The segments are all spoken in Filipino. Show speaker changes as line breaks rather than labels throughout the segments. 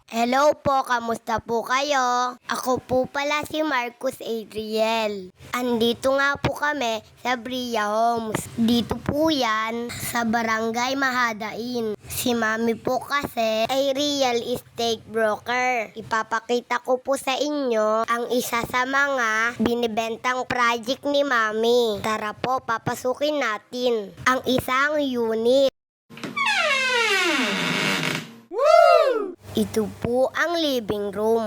Hello po, kamusta po kayo? Ako po pala si Marcus Adriel. Andito nga po kami sa Bria Homes. Dito po yan sa Barangay Mahadain. Si Mami po kasi ay real estate broker. Ipapakita ko po sa inyo ang isa sa mga binibentang project ni Mami. Tara po, papasukin natin ang isang unit. Ito po ang living room.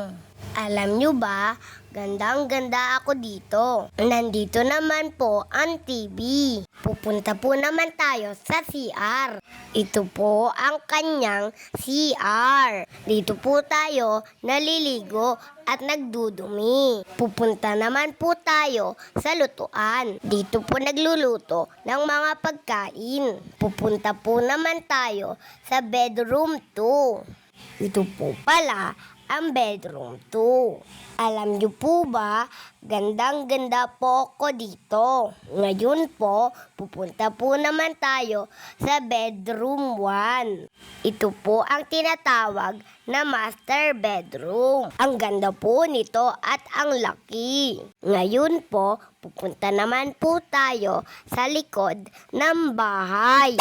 Alam nyo ba, gandang-ganda ako dito. Nandito naman po ang TV. Pupunta po naman tayo sa CR. Ito po ang kanyang CR. Dito po tayo naliligo at nagdudumi. Pupunta naman po tayo sa lutuan. Dito po nagluluto ng mga pagkain. Pupunta po naman tayo sa bedroom 2. Ito po pala ang bedroom 2. Alam niyo po ba, gandang-ganda po ako dito. Ngayon po, pupunta po naman tayo sa bedroom 1. Ito po ang tinatawag na master bedroom. Ang ganda po nito at ang laki. Ngayon po, pupunta naman po tayo sa likod ng bahay.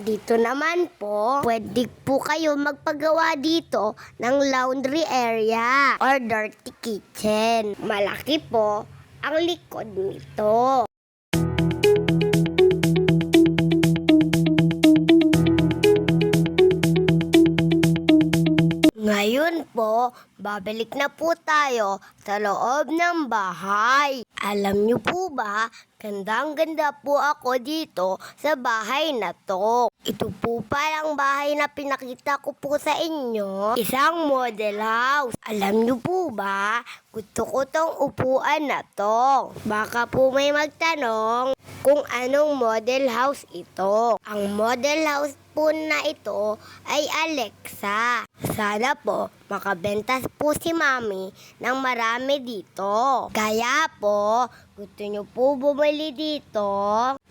Dito naman po, pwede po kayo magpagawa dito ng laundry area or dirty kitchen. Malaki po ang likod nito. Ngayon po, babalik na po tayo sa loob ng bahay. Alam niyo po ba, gandang-ganda po ako dito sa bahay na to. Ito po palang bahay na pinakita ko po sa inyo. Isang model house. Alam niyo po ba, gusto ko tong upuan na to. Baka po may magtanong kung anong model house ito. Ang model house po na ito ay Alexa. Sana po makabenta po si Mami ng marami dito. Kaya po, gusto nyo po bumili dito,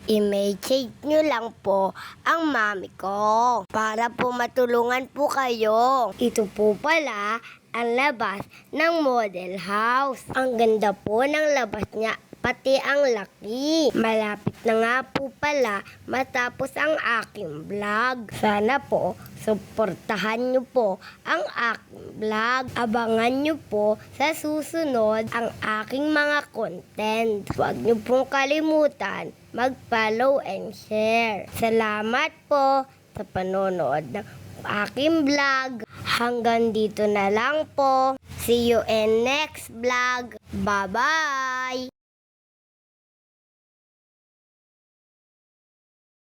i-message nyo lang po ang Mami ko para po matulungan po kayo. Ito po pala ang labas ng model house. Ang ganda po ng labas niya. Pati ang laki. Malapit na nga po pala matapos ang aking vlog. Sana po, suportahan nyo po ang aking vlog. Abangan nyo po sa susunod ang aking mga content. Huwag nyo pong kalimutan mag-follow and share. Salamat po sa panonood ng aking vlog. Hanggang dito na lang po. See you in next vlog. Bye-bye!